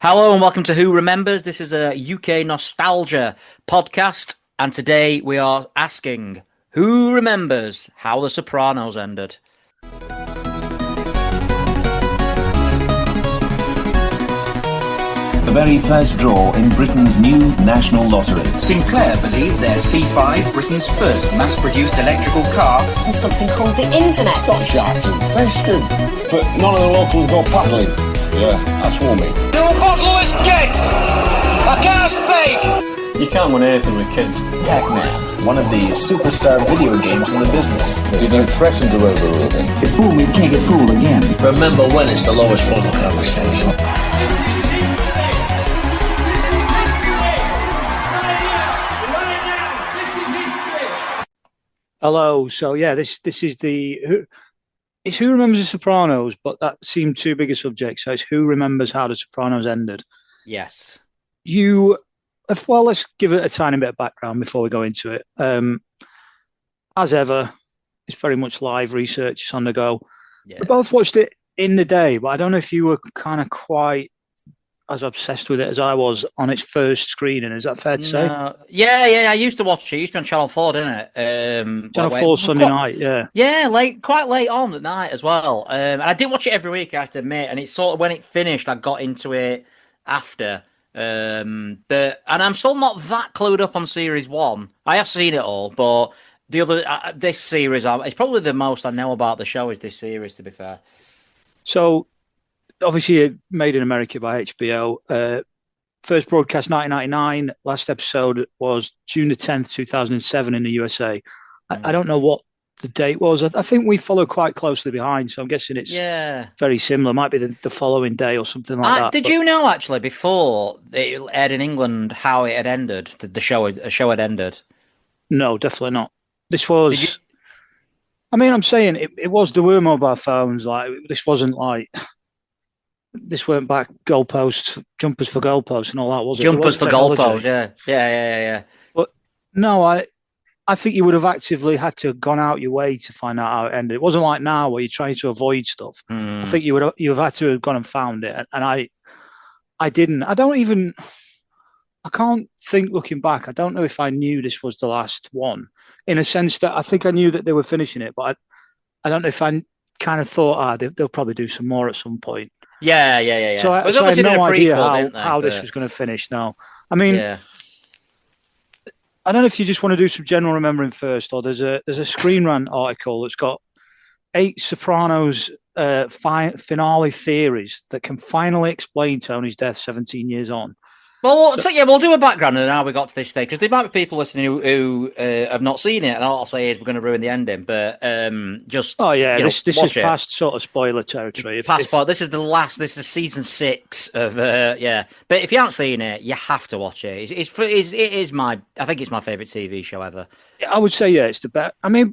Hello and welcome to Who Remembers. This is a UK nostalgia podcast, and today we are asking who remembers how The Sopranos ended. The very first draw in Britain's new national lottery. Sinclair believed their C5, Britain's first mass-produced electrical car, was something called the internet. Got shocking, festive, but none of the locals go paddling. Yeah, that's warming. No bottomless get! I can't speak! You can't win anything with kids. Pac-Man, one of the superstar video games in the business. Did you threaten to overrule me? Get fooled, we can't get fooled again. Remember when is the lowest form of conversation. Hello. So yeah, this is it's Who Remembers the Sopranos, but that seemed too big a subject. So it's Who Remembers How the Sopranos Ended. Yes. Let's give it a tiny bit of background before we go into it. As ever, it's very much live research. It's on the go. Yeah. We both watched it in the day, but I don't know if you were kind of quite as obsessed with it as I was on its first screening. Is that fair to say? Yeah. I used to watch it. It used to be on Channel 4, didn't it? Channel 4 Sunday night, yeah. Yeah, quite late on at night as well. And I did watch it every week, I have to admit. And it's sort of when it finished, I got into it after. And I'm still not that clued up on Series 1. I have seen it all, but the other this series, it's probably the most I know about the show is this series, to be fair. So, obviously, made in America by HBO. First broadcast 1999. Last episode was June the 10th, 2007 in the USA. I don't know what the date was. I think we follow quite closely behind, so I'm guessing it's very similar. Might be the following day or something like that. Did you know, actually, before it aired in England, how it had ended? The show had ended? No, definitely not. This was... I mean, I'm saying it was, there were mobile phones. Like, this wasn't like... This weren't back goalposts, jumpers for goalposts and all that, was it? Jumpers for goalposts, yeah. But no, I think you would have actively had to have gone out your way to find out how it ended. It wasn't like now where you're trying to avoid stuff. I think you have had to have gone and found it, and I didn't. I can't think looking back. I don't know if I knew this was the last one, in a sense that I think I knew that they were finishing it, but I don't know if I kind of thought, they'll probably do some more at some point. Yeah. So I had no idea how this was going to finish now. I mean, I don't know if you just want to do some general remembering first, or there's a Screen Rant article that's got 8 Sopranos finale theories that can finally explain Tony's death 17 years on. Well, we'll do a background on how we got to this stage, because there might be people listening who have not seen it, and all I'll say is we're going to ruin the ending. But just this is past sort of spoiler territory. This is the last. This is season 6 of But if you haven't seen it, you have to watch it. I think it's my favorite TV show ever. I would say it's the best. I mean,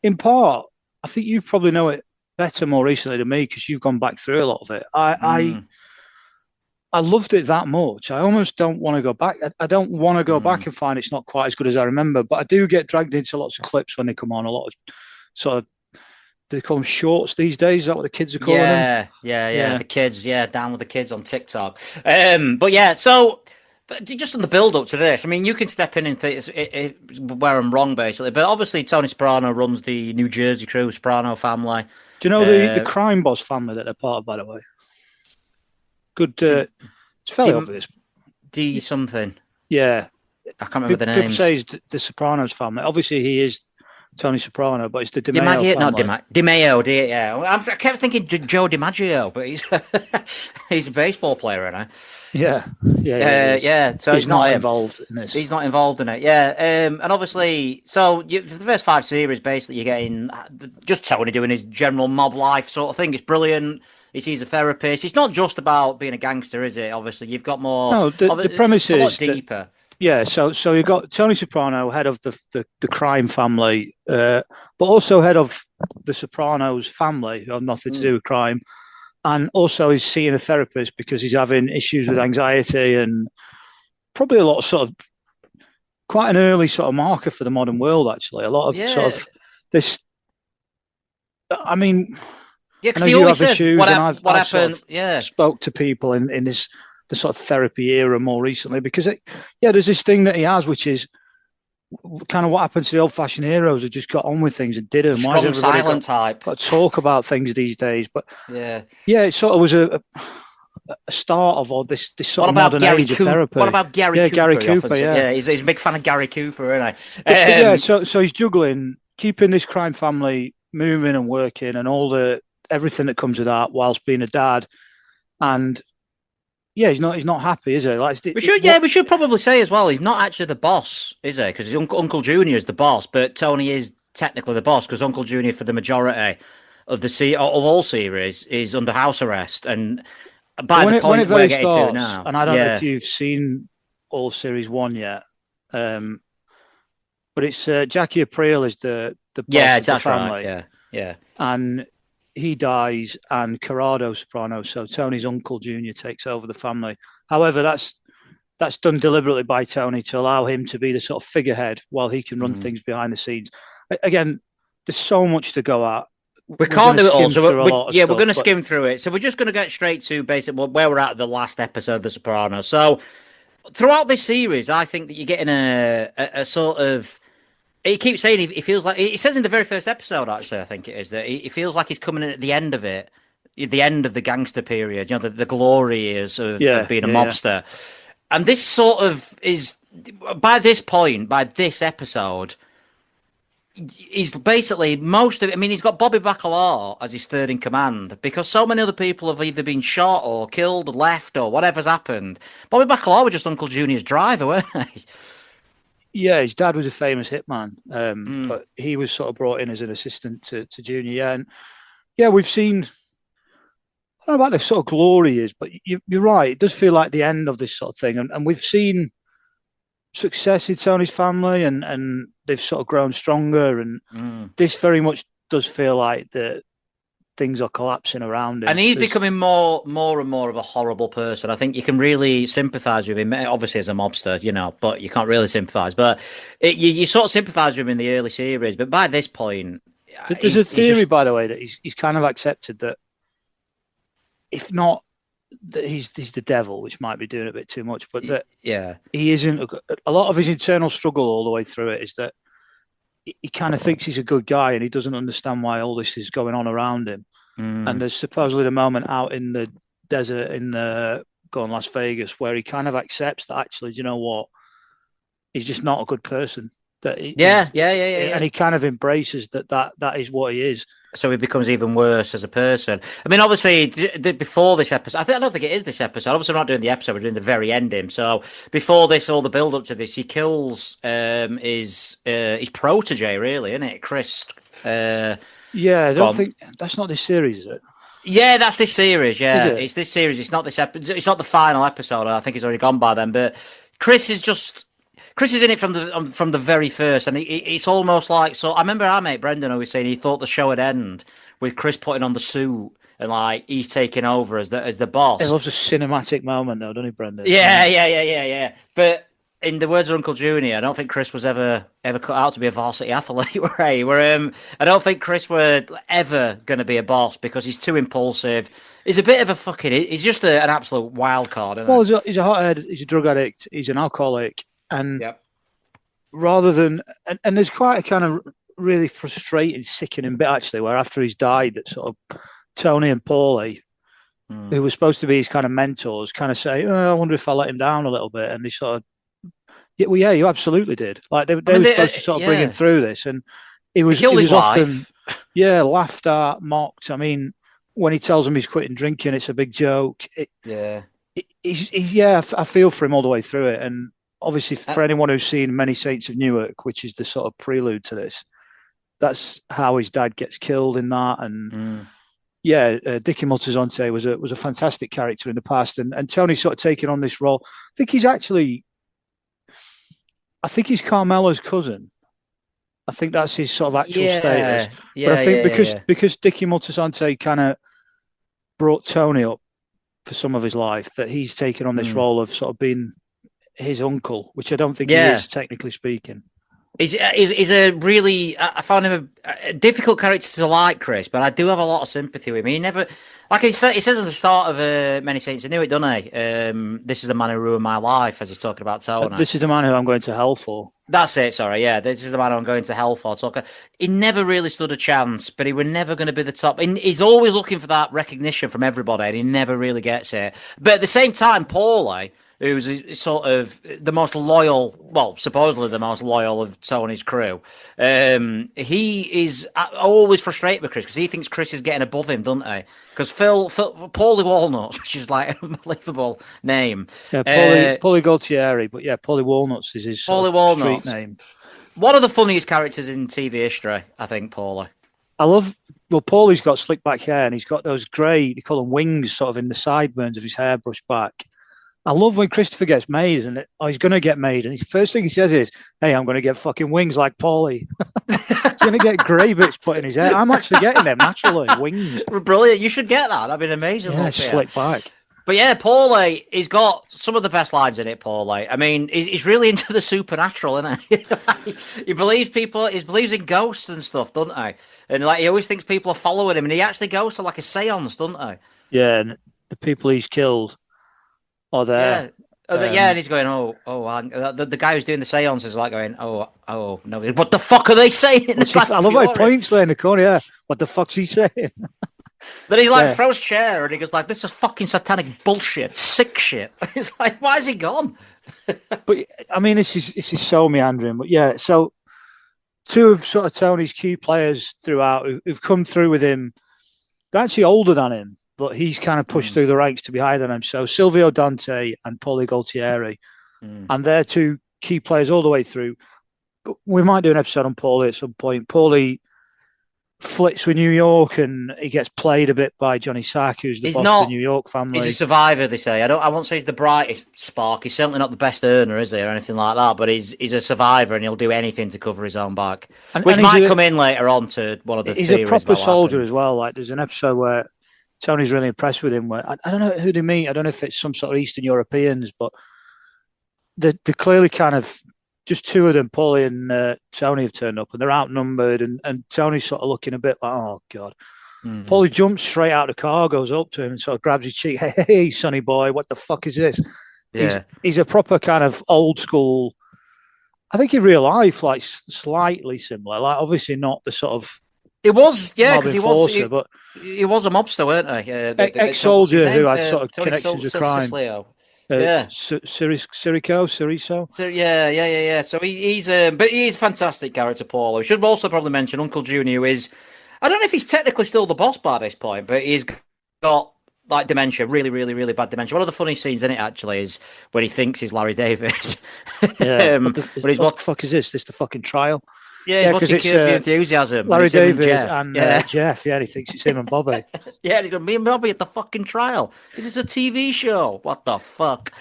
in part, I think you probably know it better more recently than me because you've gone back through a lot of it. I loved it that much. I almost don't want to go back. I don't want to go back and find it's not quite as good as I remember, but I do get dragged into lots of clips when they come on. A lot of sort of, they call them shorts these days. Is that what the kids are calling them? Yeah. The kids, down with the kids on TikTok. But just on the build up to this, I mean, you can step in and where I'm wrong, basically. But obviously, Tony Soprano runs the New Jersey crew, Soprano family. Do you know the crime boss family that they're part of, by the way? Good. It's fairly obvious. D something. Yeah. I can't remember the names. People say it's the Sopranos family. Obviously, he is Tony Soprano, but it's the DiMaggio family. Not DiMaggio, yeah. I kept thinking Joe DiMaggio, but he's a baseball player, isn't he? Yeah. So he's not involved in this. He's not involved in it. Yeah. And obviously, so for the first 5 series, basically, you're getting just Tony doing his general mob life sort of thing. It's brilliant. He sees a therapist. It's not just about being a gangster, is it? Obviously, you've got more. No, the premise is a lot deeper. So you've got Tony Soprano, head of the crime family, but also head of the Sopranos family, who have nothing to do with crime, and also he's seeing a therapist because he's having issues with anxiety and probably a lot of sort of quite an early sort of marker for the modern world. Actually, a lot of sort of this. I mean. Yeah, I because know he you always have says issues, what, and what I've sort happened. of Yeah, spoke to people in the sort of therapy era more recently because there's this thing that he has, which is kind of what happened to the old-fashioned heroes who just got on with things and did them. Why has strong everybody silent type. got to talk about things these days? But Yeah. yeah, it sort of was a start of all this sort What of about modern Gary age of Cooper? What therapy. about Gary Yeah, Cooper? Gary He often Cooper. says, Yeah, yeah, he's a big fan of Gary Cooper, isn't but yeah. he? So he's juggling keeping this crime family moving and working and all the everything that comes with that whilst being a dad. And yeah, he's not happy, is he? Like, We should probably say as well, he's not actually the boss, is he? Because Uncle Junior is the boss, but Tony is technically the boss because Uncle Junior, for the majority of of all series, is under house arrest. And by the when it point we're very getting to starts, now, and I don't know if yeah, you've seen all series one yet, but it's Jackie Aprile is the boss of the that's right, family, yeah. and he dies, and Corrado Soprano, so Tony's uncle Junior, takes over the family. However, that's done deliberately by Tony to allow him to be the sort of figurehead while he can run things behind the scenes. Again, there's so much to go at. We can't do it all, so we're going to but skim through it. So we're just going to get straight to basically where we're at the last episode of The Sopranos. So throughout this series, I think that you're getting a sort of. He keeps saying he feels like he says in the very first episode. Actually, I think it is that he feels like he's coming in at the end of it, the end of the gangster period. You know, the glory years of being a mobster. And this sort of is by this point, by this episode. He's basically most of it. I mean, he's got Bobby Bacala as his third in command because so many other people have either been shot or killed or left or whatever's happened. Bobby Bacala was just Uncle Junior's driver, weren't he? Yeah, his dad was a famous hitman, but he was sort of brought in as an assistant to Junior. Yeah, and yeah, we've seen. I don't know about the sort of glory years, but you're right. It does feel like the end of this sort of thing, and we've seen success in Tony's family, and they've sort of grown stronger. And this very much does feel like that things are collapsing around him. And he's becoming more and more of a horrible person. I think you can really sympathise with him, obviously as a mobster, you know, but you can't really sympathise. But you sort of sympathise with him in the early series, but by this point, there's a theory, by the way, that he's kind of accepted that if not that he's the devil, which might be doing a bit too much, but that he isn't. A lot of his internal struggle all the way through it is that he kind of thinks he's a good guy and he doesn't understand why all this is going on around him. And there's supposedly the moment out in the desert in Las Vegas where he kind of accepts that actually, do you know what, he's just not a good person. That and he kind of embraces that is what he is. So he becomes even worse as a person. I mean, obviously, before this episode, I don't think it is this episode. Obviously, we're not doing the episode; we're doing the very ending. So before this, all the build up to this, he kills his protege, really, isn't it, Chris? I don't think that's not this series, is it? Yeah, that's this series. Yeah, it's this series. It's not this episode. It's not the final episode. I think it's already gone by then. But Chris is in it from the very first, and it's almost like so. I remember our mate Brendan always saying he thought the show would end with Chris putting on the suit and like he's taking over as the boss. He loves a cinematic moment, though, doesn't he, Brendan? Yeah. But in the words of Uncle Junior, I don't think Chris was ever cut out to be a varsity athlete. I don't think Chris were ever going to be a boss because he's too impulsive. He's a bit of a fucking. He's just an absolute wild card. He's a hothead. He's a drug addict. He's an alcoholic. And rather than and there's quite a kind of really frustrating, sickening bit actually, where after he's died, that sort of Tony and Paulie, who were supposed to be his kind of mentors, kind of say, I wonder if I let him down a little bit, and they sort of, you absolutely did. Like they were supposed to sort of bring him through this, and he was often, laughed at, mocked. I mean, when he tells him he's quitting drinking, it's a big joke. I feel for him all the way through it, and. Obviously, for anyone who's seen Many Saints of Newark, which is the sort of prelude to this, that's how his dad gets killed in that. And Dickie Moltisanti was a fantastic character in the past, and Tony's sort of taking on this role. I think he's Carmela's cousin. I think that's his sort of actual status. But I think because Dickie Moltisanti kind of brought Tony up for some of his life, that he's taken on this role of sort of being his uncle, which I don't think he is, technically speaking. He's a really, I found him a difficult character to like, Chris, but I do have a lot of sympathy with him. He never, like he says at the start of Many Saints, I knew it, doesn't he? This is the man who ruined my life, as he's talking about Tony. This is the man who I'm going to hell for. That's it, sorry, yeah. This is the man I'm going to hell for. He never really stood a chance, but he was never going to be the top. And he's always looking for that recognition from everybody, and he never really gets it. But at the same time, Paulie, who's sort of the most loyal, well, supposedly the most loyal of Tony's crew, he is always frustrated with Chris because he thinks Chris is getting above him, doesn't he? Because Paulie Walnuts, which is like an unbelievable name. Yeah, Paulie Gualtieri, but yeah, Paulie Walnuts is his street name. One of the funniest characters in TV history, I think, Paulie. Paulie's got slick back hair and he's got those grey, they call them wings, sort of in the sideburns of his hair brushed back. I love when Christopher gets made, and he's going to get made, and the first thing he says is, "Hey, I'm going to get fucking wings like Paulie." He's going to get grey bits put in his hair. I'm actually getting them naturally, wings. Brilliant! You should get that. That'd be amazing. Yeah, slick back. But yeah, Paulie, he's got some of the best lines in it. Paulie, I mean, he's really into the supernatural, isn't he? He believes he believes in ghosts and stuff, doesn't he? And like he always thinks people are following him, and he actually goes to like a séance, doesn't he? Yeah, and the people he's killed. Yeah. And he's going, the guy who's doing the seance is like going, no, what the fuck are they saying? I love how he points there in the corner, yeah. What the fuck's he saying? Then he throws chair and he goes like, this is fucking satanic bullshit, sick shit. It's like, why is he gone? But, I mean, this is so meandering, but yeah, so two of sort of Tony's key players throughout who've come through with him, they're actually older than him. But he's kind of pushed through the ranks to be higher than him. So Silvio Dante and Paulie Gualtieri, and they're two key players all the way through. But we might do an episode on Paulie at some point. Paulie flits with New York, and he gets played a bit by Johnny Sack, who's the boss of the New York family. He's a survivor, they say. I won't say he's the brightest spark. He's certainly not the best earner, is he, or anything like that. But he's a survivor, and he'll do anything to cover his own back, which might come in later on to one of the theories. He's a proper soldier as well. Like there's an episode where Tony's really impressed with him. Where I don't know who they meet. I don't know if it's some sort of Eastern Europeans, but they're clearly kind of just two of them, Paulie and Tony, have turned up, and they're outnumbered. And Tony's sort of looking a bit like, oh god. Mm-hmm. Paulie jumps straight out of the car, goes up to him, and sort of grabs his cheek. Hey, sonny boy, what the fuck is this? Yeah, he's a proper kind of old school. I think in real life, like slightly similar. Like obviously not the sort of. It was, yeah, because he was a mobster, weren't he? Ex-soldier who had sort of connections with crime. Yeah, Cirico. Yeah. So he's a fantastic character, Paul. We should also probably mention Uncle Junior, who is, I don't know if he's technically still the boss by this point, but he's got like dementia, really, really, really bad dementia. One of the funny scenes in it actually is when he thinks he's Larry David. Yeah, what the fuck is this? This the fucking trial? Yeah, he's watching Curb Your Enthusiasm. Larry David and Jeff. Yeah, he thinks it's him and Bobby. Yeah, he's going, me and Bobby at the fucking trial. This is a TV show. What the fuck?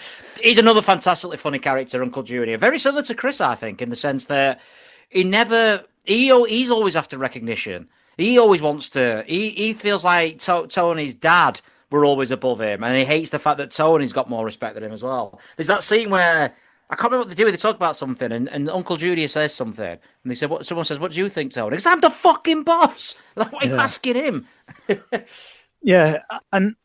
He's another fantastically funny character, Uncle Junior. Very similar to Chris, I think, in the sense that he's always after recognition. He always wants to. He feels like Tony's dad were always above him, and he hates the fact that Tony's got more respect than him as well. There's that scene where I can't remember what they do. They talk about something, and Uncle Junior says something, and they say, someone says, "What do you think, Tony?" Because I'm the fucking boss. Like, what are you asking him? Yeah, and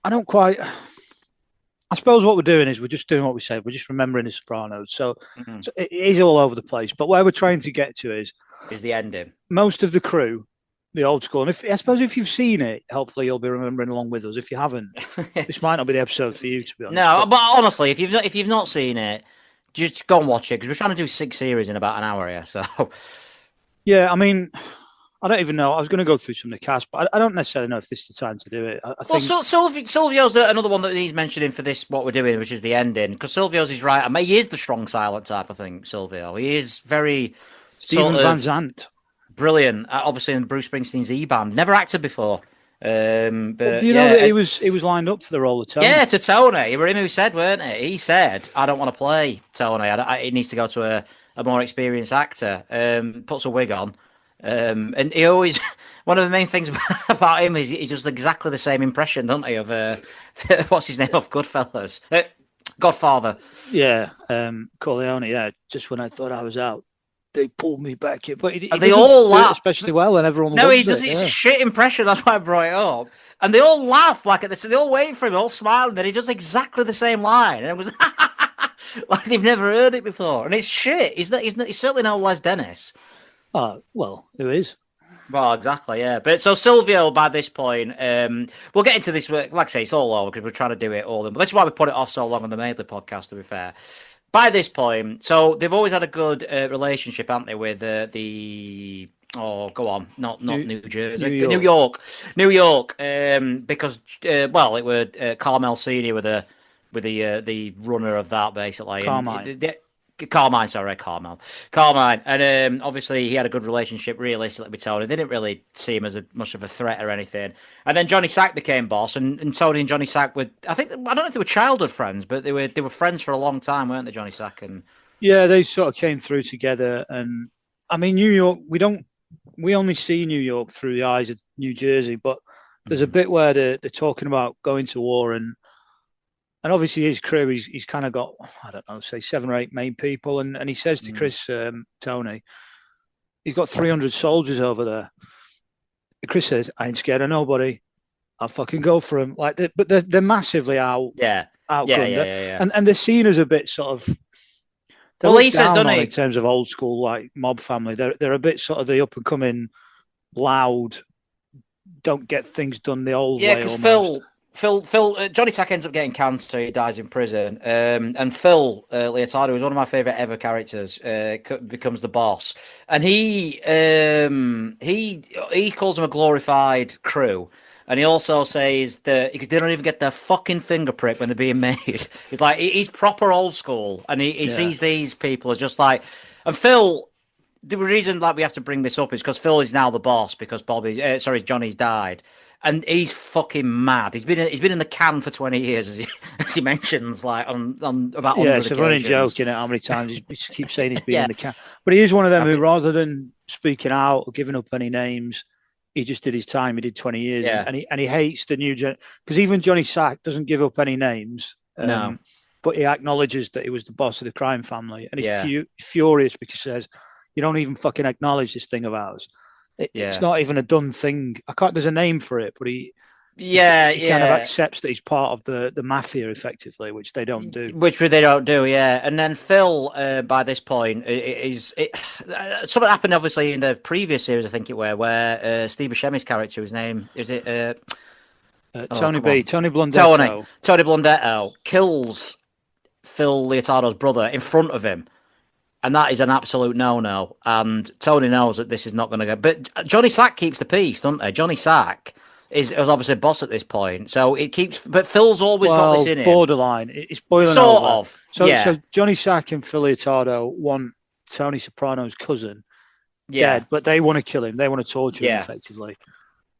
I don't quite. I suppose what we're doing is we're just doing what we said. We're just remembering the Sopranos. So it is all over the place. But where we're trying to get to is the ending. Most of the crew, the old school. And I suppose if you've seen it, hopefully you'll be remembering along with us. If you haven't, this might not be the episode for you, to be honest. No, but honestly, if you've not seen it, just go and watch it, because we're trying to do 6 series in about an hour here. So yeah, I mean, I don't even know. I was going to go through some of the cast, but I don't necessarily know if this is the time to do it. I think... Well, Silvio's another one that he's mentioning for this, what we're doing, which is the ending, because Silvio's is right. I mean, he is the strong, silent type, I think, Silvio. He is very... Stephen Van Zandt. Brilliant. Obviously in Bruce Springsteen's E-Band. Never acted before. But do you know that he was lined up for the role of Tony? Yeah, to Tony. It was him who said, weren't it? He said, I don't want to play Tony. He needs to go to a more experienced actor. Puts a wig on. And he always... One of the main things about him is he's just exactly the same impression, doesn't he, of... what's his name? Of Goodfellas. Godfather. Yeah. Corleone, yeah. Just when I thought I was out. they pulled me back in. But he And they doesn't all do it laugh. especially well, and everyone No, loves he does. it. It's Yeah. a shit impression. That's why I brought it up. And they all laugh like at this. They all wait for him, all smiling. Then he does exactly the same line, and it was like they've never heard it before. And it's shit. He's not. He's certainly no Les Dennis. Oh, well, who is? Well, exactly, yeah. But so Silvio, by this point, we'll get into this. Like I say, it's all over because we're trying to do it all. But this is why we put it off so long on the Maidley podcast. To be fair, by this point, so they've always had a good relationship, haven't they? With the go on, not New Jersey, New York. Because well, it were Carmel Senior with the runner of that basically. Carmine. Carmine, and obviously he had a good relationship. Realistically, with Tony, they didn't really see him as much of a threat or anything. And then Johnny Sack became boss, and Tony and Johnny Sack were, I don't know if they were childhood friends, but they were friends for a long time, weren't they, Johnny Sack and? Yeah, they sort of came through together, and I mean New York. We only see New York through the eyes of New Jersey, but there's a bit where they're talking about going to war and obviously his crew, he's kind of got, I don't know, say 7 or 8 main people. And he says to Chris, Tony, he's got 300 soldiers over there. Chris says, I ain't scared of nobody. I'll fucking go for them. But they're massively outgunned. Yeah. And they're seen as a bit sort of, well, he says, doesn't he? In terms of old school, like mob family, they're a bit sort of the up and coming, loud, don't get things done the old way. Yeah, because Phil, Johnny Sack ends up getting cancer. He dies in prison. And Phil Leotardo is one of my favorite ever characters. Becomes the boss, and he calls him a glorified crew. And he also says that because they don't even get their fucking finger pricked when they're being made. He's like he's proper old school, and he sees these people as just like. And Phil, the reason like we have to bring this up is because Phil is now the boss because Johnny's died. And he's fucking mad. He's been in the can for 20 years, as he mentions, like on about 100 it's a running joke, you know, how many times he keeps saying he's been in the can. But he is one of them who, rather than speaking out or giving up any names, he just did his time. He did 20 years, and he hates the new gen. Because even Johnny Sack doesn't give up any names. No, but he acknowledges that he was the boss of the crime family, and he's furious because he says, "You don't even fucking acknowledge this thing of ours." It's not even a done thing. There's a name for it, but he kind of accepts that he's part of the mafia effectively, which they don't do. Yeah. And then Phil, by this point, something happened obviously in the previous series, I think it were, where Steve Buscemi's character, his name is it Tony Blundetto. Tony Blundetto kills Phil Leotardo's brother in front of him. And that is an absolute no-no. And Tony knows that this is not going to go. But Johnny Sack keeps the peace, doesn't he? Johnny Sack is obviously boss at this point. So it keeps... But Phil's always got this in him. Borderline. It's boiling sort over. Of. So Johnny Sack and Phil Leotardo want Tony Soprano's cousin dead, but they want to kill him. They want to torture him, effectively.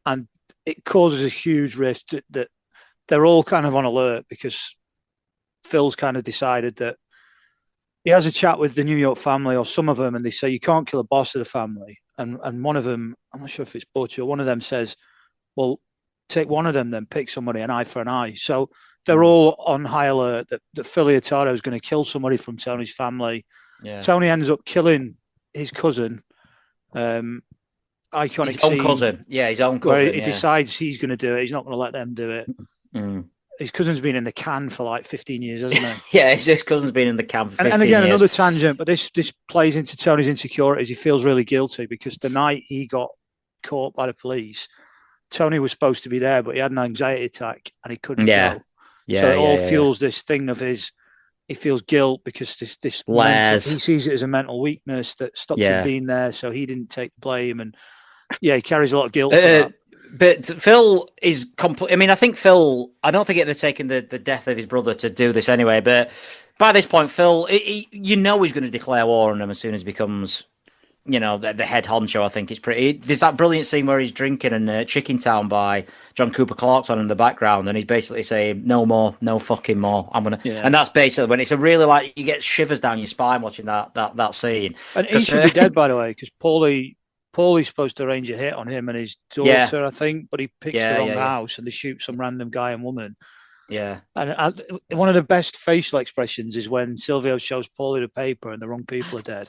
And it causes a huge rift that they're all kind of on alert because Phil's kind of decided that he has a chat with the New York family or some of them, and they say, you can't kill a boss of the family. And one of them, I'm not sure if it's Butch or one of them says, well, take one of them, then pick somebody, an eye for an eye. So they're all on high alert that Phil Leotardo is going to kill somebody from Tony's family. Yeah. Tony ends up killing his cousin. Iconic his own scene cousin. Yeah, his own cousin. Where he decides he's going to do it. He's not going to let them do it. His cousin's been in the can for like 15 years, hasn't he? Yeah, his cousin's been in the can for 15 years. And again, another tangent, but this plays into Tony's insecurities. He feels really guilty because the night he got caught by the police, Tony was supposed to be there, but he had an anxiety attack and he couldn't go. Yeah, so it all fuels this thing of his. He feels guilt because this mental, he sees it as a mental weakness that stopped him being there, so he didn't take the blame, and he carries a lot of guilt for that. But Phil is I mean, I think Phil. I don't think it would have taken the death of his brother to do this anyway. But by this point, Phil, he's going to declare war on him as soon as he becomes, the head honcho. I think it's pretty. There's that brilliant scene where he's drinking in Chicken Town by John Cooper Clark's on in the background, and he's basically saying, "No more, no fucking more. I'm gonna." Yeah. And that's basically when it's a really like you get shivers down your spine watching that scene. And he should be dead, by the way, because Paulie's supposed to arrange a hit on him and his daughter, I think, but he picks the wrong house and they shoot some random guy and woman. Yeah. And one of the best facial expressions is when Silvio shows Paulie the paper and the wrong people are dead.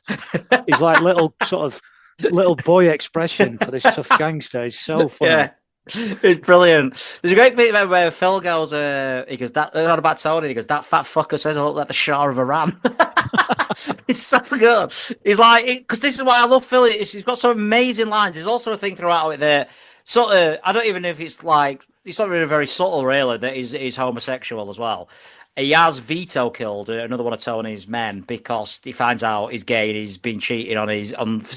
He's like little boy expression for this tough gangster. It's so funny. Yeah. It's brilliant. There's a great bit where Phil goes, he goes, that not about Tony, he goes, that fat fucker says I look like the Shah of Iran. It's so good. He's like, because this is why I love Phil. He's got some amazing lines. There's also a thing throughout it that sort of, I don't even know if it's like, it's not really very subtle, really, that he's homosexual as well. He has Vito killed, another one of Tony's men, because he finds out he's gay and he's been cheating on is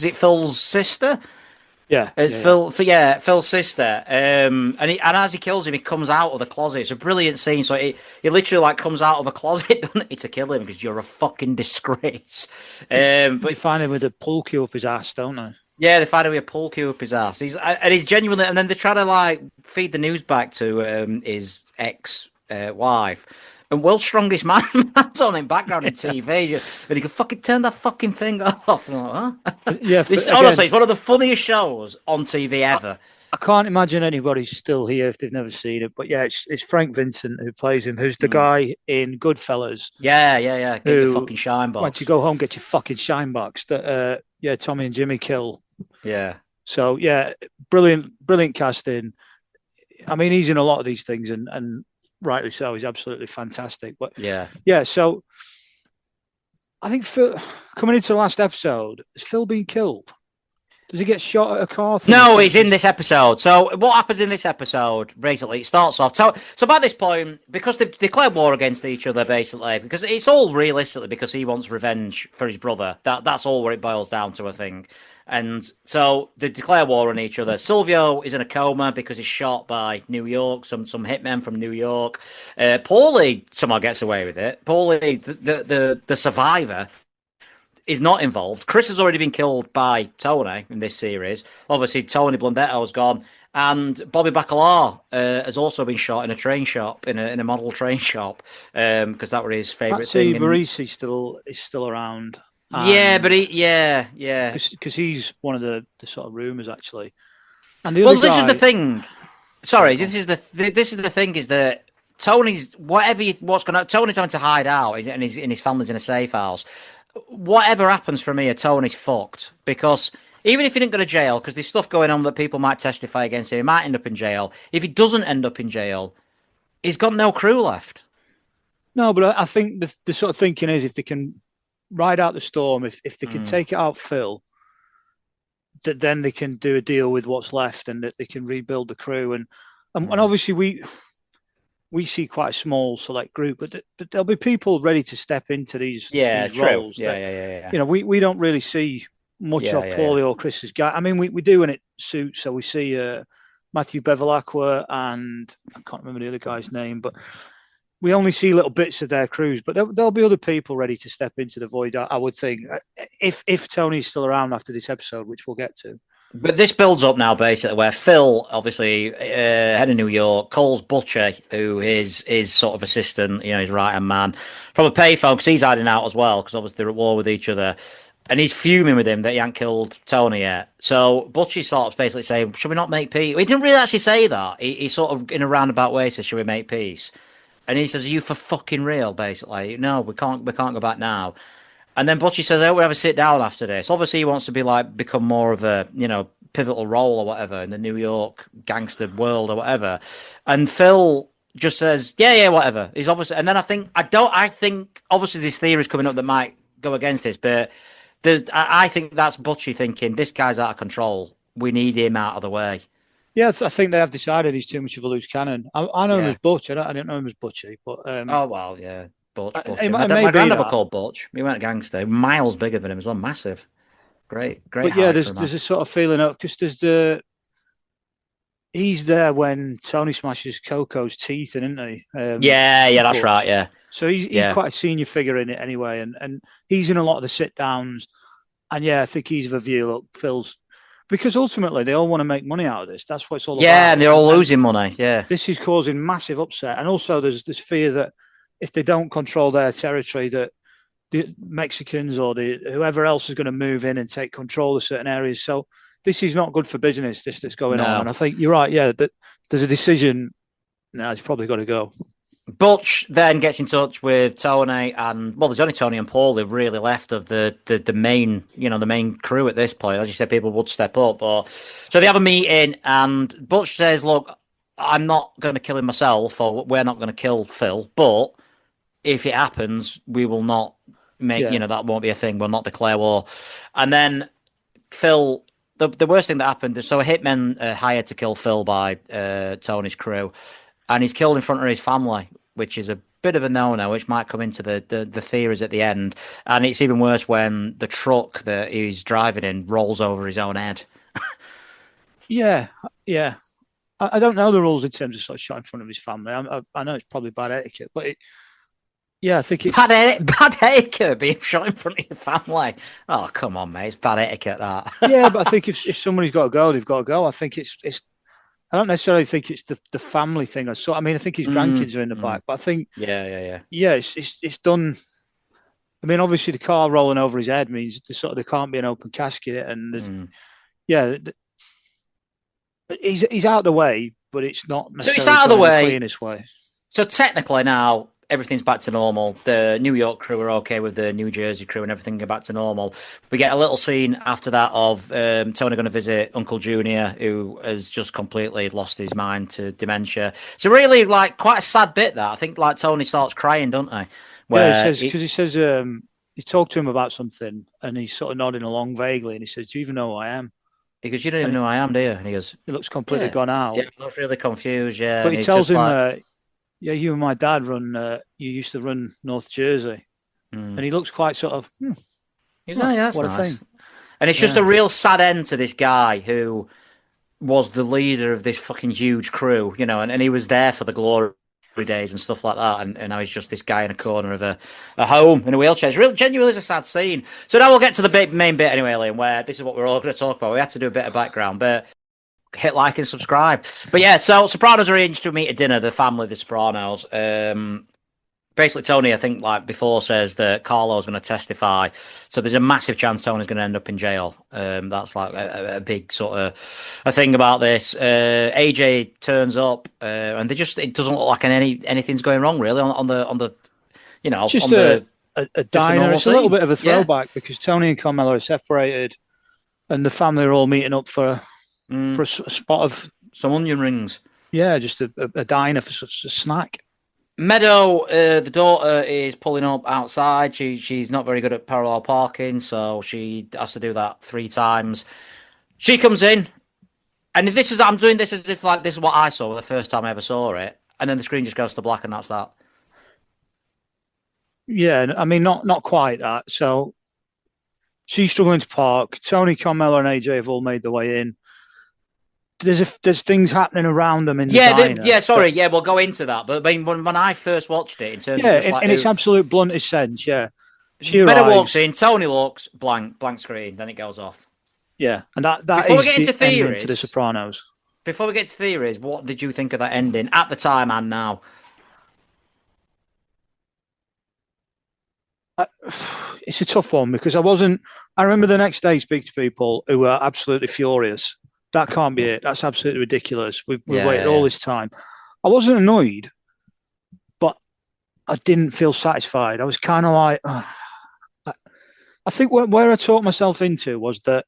it Phil's sister? Yeah, it's Phil's sister. And as he kills him, he comes out of the closet. It's a brilliant scene. So he literally like comes out of a closet, doesn't he, to kill him because you're a fucking disgrace. But they find him with a pool cue up his ass, don't they? Yeah, they find him with a pool cue up his ass. He's genuinely, and then they try to like feed the news back to his ex wife. And world's strongest man, that's on in background in TV, and he can fucking turn that fucking thing off. I'm like, huh? Yeah, honestly, it's one of the funniest shows on TV ever. I can't imagine anybody's still here if they've never seen it. But yeah, it's Frank Vincent who plays him, who's the guy in Goodfellas. Yeah. Get your fucking shine box. Once you go home, get your fucking shine box. That Tommy and Jimmy kill. Yeah. So yeah, brilliant casting. I mean, he's in a lot of these things, and rightly so. He's absolutely fantastic. But yeah. So I think Phil, coming into the last episode, has Phil been killed? Does he get shot at a car? No, he's in this episode. So what happens in this episode, basically, it starts off... So by this point, because they've declared war against each other, basically, because it's all realistically because he wants revenge for his brother. That's all where it boils down to, I think. And so they declare war on each other. Silvio is in a coma because he's shot by New York, some hitmen from New York. Paulie somehow gets away with it. Paulie, the survivor, is not involved. Chris has already been killed by Tony in this series. Obviously, Tony Blundetto's gone. And Bobby Bacala has also been shot in a train shop, in a model train shop, because that was his favourite thing. Barisi is still around. Yeah, but because he's one of the sort of rumours actually. And this is the thing. Sorry, this is the thing is that Tony's Tony's having to hide out, and his family's in a safe house. Whatever happens from here, Tony's fucked, because even if he didn't go to jail, because there's stuff going on that people might testify against him, he might end up in jail. If he doesn't end up in jail, he's got no crew left. No, but I think the sort of thinking is if they can ride out the storm, if they can take it out Phil, that then they can do a deal with what's left and that they can rebuild the crew. And obviously we see quite a small select group, but there'll be people ready to step into these roles. Yeah. You know, we don't really see much of Paulie or Chris's guy. I mean, we do when it suits. So we see Matthew Bevilacqua and I can't remember the other guy's name, but we only see little bits of their crews. But there'll be other people ready to step into the void, I would think, if Tony's still around after this episode, which we'll get to. But this builds up now, basically, where Phil, obviously, head of New York, calls Butcher, who is his sort of assistant, his right-hand man, from a payphone, because he's hiding out as well, because obviously they're at war with each other. And he's fuming with him that he hadn't killed Tony yet. So Butcher sort of basically saying, should we not make peace? He didn't really actually say that. He sort of, in a roundabout way, says, should we make peace? And he says, are you for fucking real, basically? No, we can't go back now. And then Butchie says, we'll have a sit down after this. Obviously, he wants to be become more of a, pivotal role or whatever in the New York gangster world or whatever. And Phil just says, yeah, whatever. He's obviously, and then I think obviously this theory is coming up that might go against this, but I think that's Butchie thinking, this guy's out of control. We need him out of the way. Yeah, I think they have decided he's too much of a loose cannon. I know him as Butch. I didn't know him as Butchie, but oh well, yeah. Butch. My granddad was called Butch. He went a gangster, miles bigger than him as well, massive. Great. But yeah, there's a sort of feeling up because he's there when Tony smashes Coco's teeth in, isn't he? Yeah, that's right. Yeah. So he's quite a senior figure in it anyway, and he's in a lot of the sit downs. And yeah, I think he's of a view. Look, Phil's because ultimately they all want to make money out of this. That's what it's all about. Yeah, and they're all losing money. Yeah. This is causing massive upset, and also there's this fear that if they don't control their territory, that the Mexicans or whoever else is going to move in and take control of certain areas. So this is not good for business, that's going on. And I think you're right, that there's a decision. No, it's probably got to go. Butch then gets in touch with Tony, and there's only Tony and Paul who really left of the main, the main crew at this point. As you said, people would step up, so they have a meeting, and Butch says, "Look, I'm not going to kill him myself, or we're not going to kill Phil, but if it happens, we will not make, that won't be a thing. We'll not declare war." And then Phil, the worst thing that happened, so a hitman hired to kill Phil by Tony's crew. And he's killed in front of his family, which is a bit of a no-no, which might come into the theories at the end. And it's even worse when the truck that he's driving in rolls over his own head. Yeah. I don't know the rules in terms of sort of shot in front of his family. I know it's probably bad etiquette, but I think it's... Bad etiquette being shot in front of your family. Oh, come on, mate. It's bad etiquette, that. Yeah, but I think if somebody's got to go, they've got to go. I think it's I don't necessarily think it's the family thing. I think his grandkids are in the back, but I think it's done. I mean, obviously the car rolling over his head means there can't be an open casket, and he's out of the way, but it's not necessarily so it's out of the way. The cleanest way. So technically now everything's back to normal. The New York crew are okay with the New Jersey crew and everything back to normal. We get a little scene after that of Tony going to visit Uncle Junior, who has just completely lost his mind to dementia. So really, quite a sad bit that I think Tony starts crying, don't he? He says he talked to him about something and he's sort of nodding along vaguely, and he says, "Do you even know who I am?" He goes, "You don't even know who I am, do you?" And he goes, "He looks completely gone out." Yeah, he looks really confused. Yeah, but he tells him. Yeah, you and my dad you used to run North Jersey. And he looks quite sort of, that's what nice. a thing. And it's just a real sad end to this guy who was the leader of this fucking huge crew, and he was there for the glory days and stuff like that. And now he's just this guy in a corner of a home in a wheelchair. It's genuinely is a sad scene. So now we'll get to the main bit anyway, Liam, where this is what we're all going to talk about. We had to do a bit of background, but... hit like and subscribe. But yeah, so Sopranos arranged to meet at dinner, the family, the Sopranos. Basically, Tony, I think, before, says that Carlo's going to testify. So there's a massive chance Tony's going to end up in jail. That's a big sort of a thing about this. AJ turns up, and it doesn't look like anything's going wrong really on the just on the a diner. It's a little bit of a throwback because Tony and Carmelo are separated, and the family are all meeting up for a spot of some onion rings. Yeah, just a diner for such a snack. Meadow, the daughter, is pulling up outside. She's not very good at parallel parking, so she has to do that 3 times. She comes in, and I'm doing this as if this is what I saw the first time I ever saw it, and then the screen just goes to black, and that's that. Yeah, I mean, not quite that. So she's struggling to park. Tony, Carmelo, and AJ have all made their way in. There's things happening around them in the diner. We'll go into that. But I mean, when I first watched it, in terms of in its absolute bluntest sense, Meadow walks in, Tony looks, blank screen, then it goes off. Yeah, and that before is we get into the theories, ending to the Sopranos. Before we get to theories, what did you think of that ending at the time and now? It's a tough one because I remember the next day speak to people who were absolutely furious. That can't be it. That's absolutely ridiculous. We've waited all this time. I wasn't annoyed, but I didn't feel satisfied. I was kind of like, I think where I talked myself into was that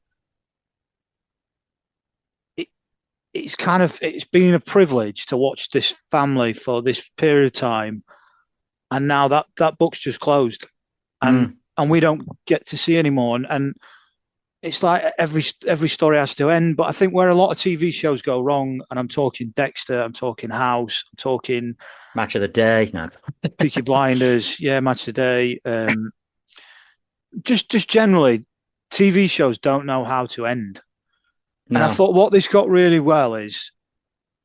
it's been a privilege to watch this family for this period of time, and now that book's just closed, and we don't get to see anymore, and it's like every story has to end. But I think where a lot of TV shows go wrong, and I'm talking Dexter, I'm talking House, I'm talking Match of the Day, no, Peaky Blinders, Match of the Day. Just generally, TV shows don't know how to end. No. And I thought what this got really well is,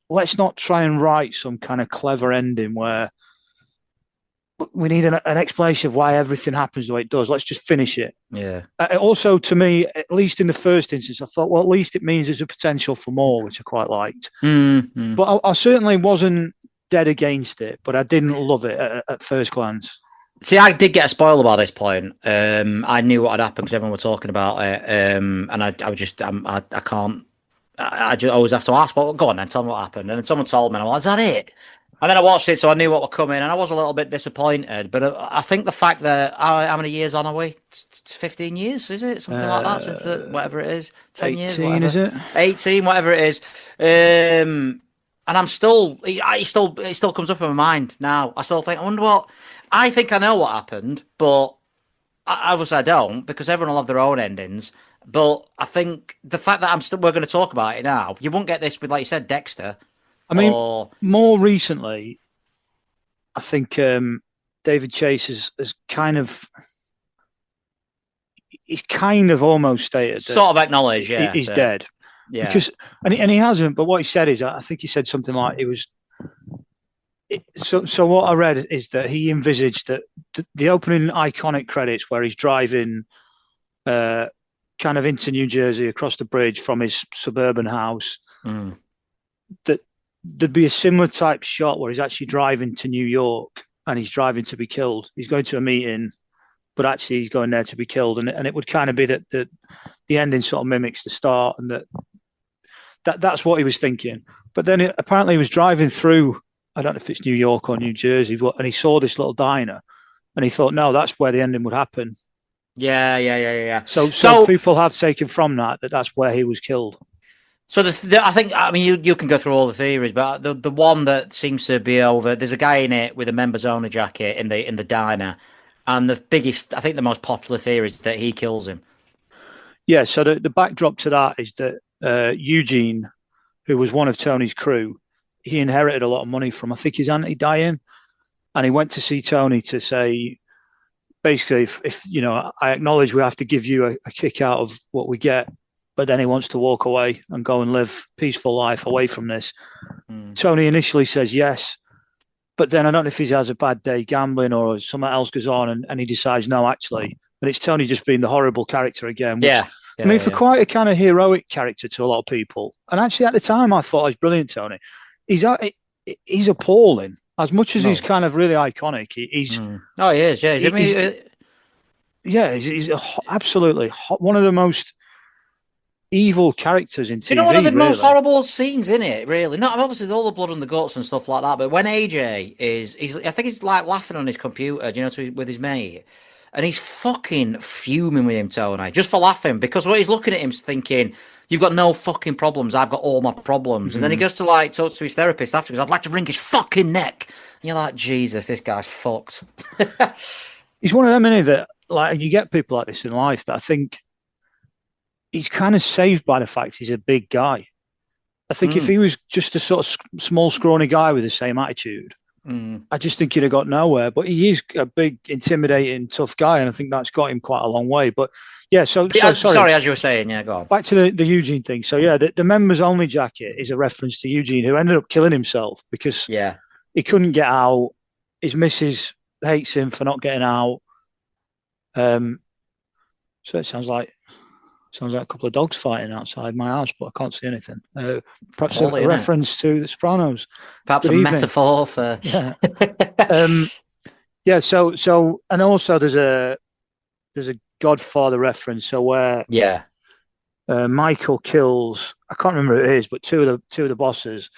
let's not try and write some kind of clever ending where we need an explanation of why everything happens the way it does. Let's just finish it. Yeah. Also, to me, at least in the first instance, I thought, well, at least it means there's a potential for more, which I quite liked. Mm-hmm. But I certainly wasn't dead against it, but I didn't love it at first glance. See, I did get a spoiler by this point. I knew what had happened because everyone were talking about it, and I can't. I just always have to ask, well, go on then, tell me what happened. And then someone told me, and I'm like, is that it? And then I watched it, so I knew what was coming, and I was a little bit disappointed. But I think the fact that how many years on are we? 15 years, is it? Something like that, since whatever it is. 10 years, 18, whatever. is it? 18, whatever it is. And I'm still, it still comes up in my mind now. I still think, I wonder what, I think I know what happened, but obviously I don't, because everyone will have their own endings. But I think the fact that we're going to talk about it now, you won't get this with, like you said, Dexter. I mean, more recently, I think David Chase has kind of almost stated that sort of acknowledged, he's dead. Yeah, because and he hasn't. But what he said is, I think he said something like it was. So what I read is that he envisaged that the opening iconic credits where he's driving, kind of into New Jersey across the bridge from his suburban house, that there'd be a similar type shot where he's actually driving to New York and he's driving to be killed. He's going to a meeting, but actually he's going there to be killed. And it would kind of be that the ending sort of mimics the start, and that's what he was thinking. But then apparently he was driving through, I don't know if it's New York or New Jersey, and he saw this little diner and he thought, no, that's where the ending would happen. Yeah. So people have taken from that that's where he was killed. So I think, I mean, you can go through all the theories, but the one that seems to be over, there's a guy in it with a members only jacket in the diner, and the biggest, I think, the most popular theory is that he kills him. Yeah. So the backdrop to that is that Eugene, who was one of Tony's crew, he inherited a lot of money from, I think, his auntie dying, and he went to see Tony to say, basically, if I acknowledge we have to give you a kick out of what we get. But then he wants to walk away and go and live a peaceful life away from this. Tony initially says yes, but then I don't know if he has a bad day gambling or something else goes on, and he decides no, actually. And it's Tony just being the horrible character again. Which, for quite a kind of heroic character to a lot of people. And actually, at the time, I thought he was brilliant, Tony. He's appalling. As much as he's kind of really iconic, he's... Oh, he is, yeah. He's absolutely one of the most evil characters in TV. One of the most horrible scenes in it, really. Not obviously all the blood and the guts and stuff like that, but when AJ I think he's like laughing on his computer, with his mate, and he's fucking fuming with him, Tony, just for laughing, because what he's looking at him thinking, you've got no fucking problems, I've got all my problems. And then he goes to like talk to his therapist after, because I'd like to wring his fucking neck. And you're like, Jesus, this guy's fucked. He's one of them, isn't he, that like you get people like this in life that I think he's kind of saved by the fact he's a big guy. I think if he was just a sort of small, scrawny guy with the same attitude, I just think he'd have got nowhere. But he is a big, intimidating, tough guy, and I think that's got him quite a long way. But yeah, sorry, as you were saying, go on. Back to the Eugene thing. So yeah, the members only jacket is a reference to Eugene, who ended up killing himself because he couldn't get out. His missus hates him for not getting out. So it sounds like a couple of dogs fighting outside my house, but I can't see anything. Perhaps a reference to the Sopranos. Perhaps a metaphor for. So and also there's a Godfather reference. So where Michael kills, I can't remember who it is, but two of the bosses,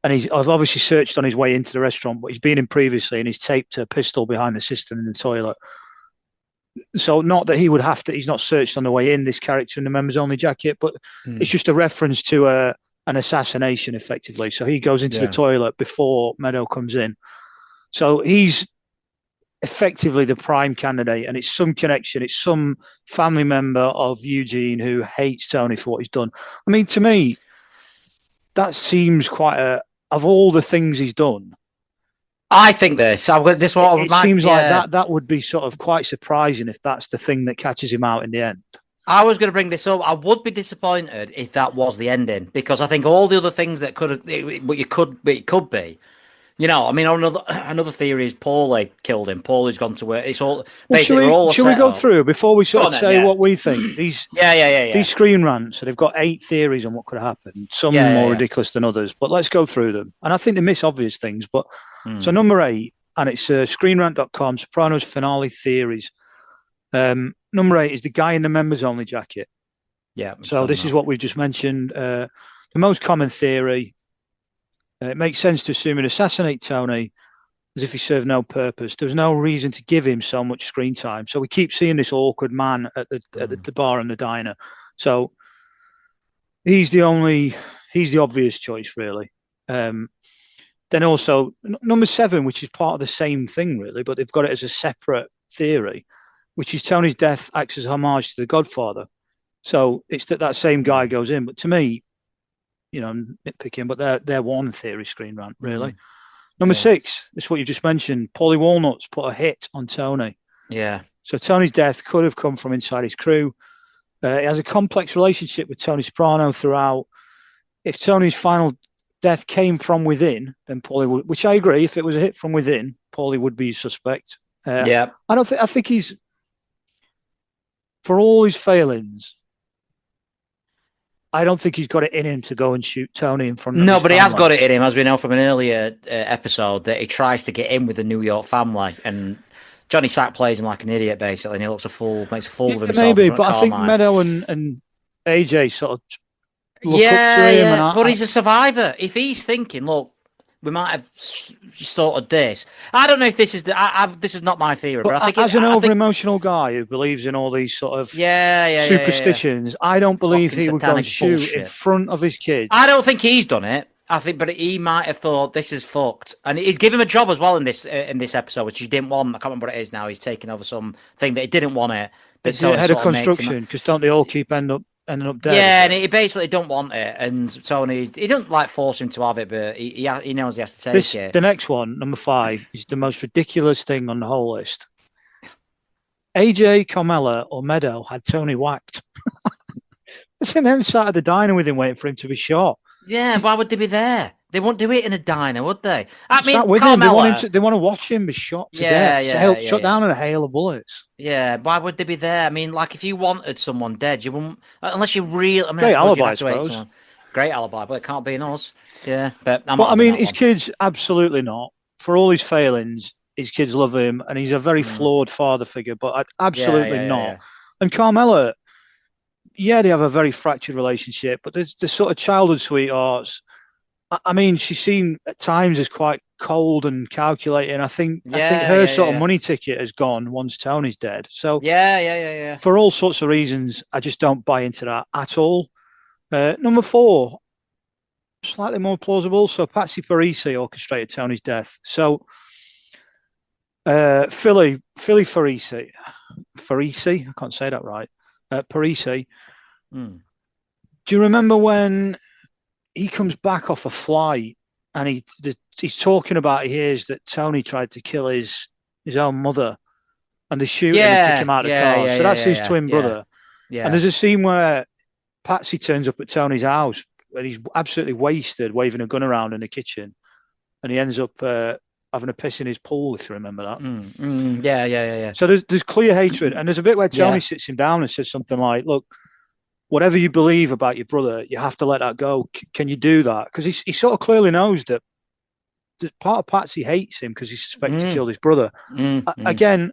and I've obviously searched on his way into the restaurant, but he's been in previously, and he's taped a pistol behind the cistern in the toilet. So not that he would have to, he's not searched on the way in, this character in the members only jacket, but it's just a reference to an assassination effectively. So he goes into the toilet before Meadow comes in. So he's effectively the prime candidate, and it's some connection. It's some family member of Eugene who hates Tony for what he's done. I mean, to me, that seems quite of all the things he's done, I think this. It seems like that would be sort of quite surprising if that's the thing that catches him out in the end. I was going to bring this up. I would be disappointed if that was the ending, because I think all the other things that it could be. I mean, another theory is Paulie killed him. Paulie's gone to where it's all. Well, should we go through before we sort of say what we think? These Screen Rants. So they've got 8 theories on what could have happened. Some more ridiculous than others, but let's go through them. And I think they miss obvious things. But so number 8, and it's screenrant.com, Sopranos finale theories. Number 8 is the guy in the members only jacket. Yeah. So this is what we've just mentioned. The most common theory It makes sense to assume he'd assassinate Tony as if he served no purpose. There was no reason to give him so much screen time. So we keep seeing this awkward man at the bar and the diner. So he's the obvious choice, really. Then also number 7, which is part of the same thing, really, but they've got it as a separate theory, which is Tony's death acts as homage to The Godfather. So it's that same guy goes in. But to me, I'm nitpicking, but they're one theory, Screen Rant, really. Number 6, it's what you just mentioned. Paulie Walnuts put a hit on Tony. Yeah. So Tony's death could have come from inside his crew. He has a complex relationship with Tony Soprano throughout. If Tony's final death came from within, then Paulie would, which I agree, if it was a hit from within, Paulie would be suspect. I think he's, for all his failings, I don't think he's got it in him to go and shoot Tony in front of his but he family. has got it in him, as we know from an earlier episode, that he tries to get in with the New York family, and Johnny Sack plays him like an idiot, basically, and he makes a fool of himself. Maybe, but I think Meadow and AJ sort of look up to him. But he's a survivor. If he's thinking, look, we might have sorted this. I don't know if this is this is not my theory, but I think as an over-emotional guy who believes in all these sort of superstitions, I don't believe he would go and shoot in front of his kids. I don't think he's done it. But he might have thought this is fucked, and he's given him a job as well in this episode, which he didn't want. I can't remember what it is now. He's taking over something that he didn't want it. But it's head of construction, because don't they all keep ending up dead? Yeah, and he basically don't want it, and Tony, he doesn't force him to have it, but he knows he has to take it. The next one, number 5, is the most ridiculous thing on the whole list. AJ, Carmella, or Meadow had Tony whacked. Listen, them sat at the diner with him waiting for him to be shot. Yeah, why would they be there? They wouldn't do it in a diner, would they? I mean, Carmella, they want to watch him be shot to death. Shut down in a hail of bullets. Yeah, why would they be there? I mean, if you wanted someone dead, you wouldn't, unless you really. I mean, great alibi, I suppose. Great alibi, but it can't be in us. Yeah, his kids, absolutely not. For all his failings, his kids love him, and he's a very flawed father figure, but absolutely not. Yeah. And Carmella, they have a very fractured relationship, but there's sort of childhood sweethearts. I mean, she's seen at times as quite cold and calculating. I think her sort of money ticket has gone once Tony's dead. So for all sorts of reasons, I just don't buy into that at all. Number 4, slightly more plausible. So Patsy Parisi orchestrated Tony's death. So Philly Parisi, I can't say that right. Parisi. Do you remember when he comes back off a flight and he's talking about, he hears that Tony tried to kill his own mother, and they shoot him and kick him out of the car. So that's his twin brother. Yeah. And there's a scene where Patsy turns up at Tony's house and he's absolutely wasted, waving a gun around in the kitchen, and he ends up having a piss in his pool, if you remember that. Yeah. So there's clear hatred, and there's a bit where Tony sits him down and says something like, look, whatever you believe about your brother, you have to let that go. Can you do that? Because he sort of clearly knows that part of Patsy hates him because he suspects he killed his brother. Again,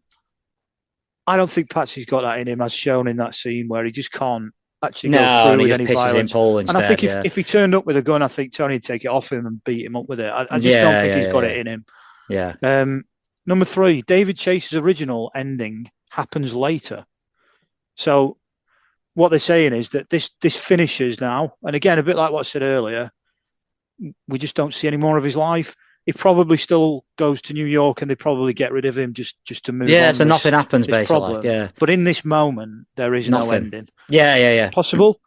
I don't think Patsy's got that in him, as shown in that scene where he just can't actually go through with any violence. Instead, and I think if he turned up with a gun, I think Tony would take it off him and beat him up with it. I just don't think he's got it in him. Yeah. Number 3, David Chase's original ending happens later. So what they're saying is that this finishes now. And again, a bit like what I said earlier, we just don't see any more of his life. He probably still goes to New York, and they probably get rid of him just to move on. Yeah, so nothing happens, basically. Problem. Yeah. But in this moment, there is no ending. Yeah. Possible?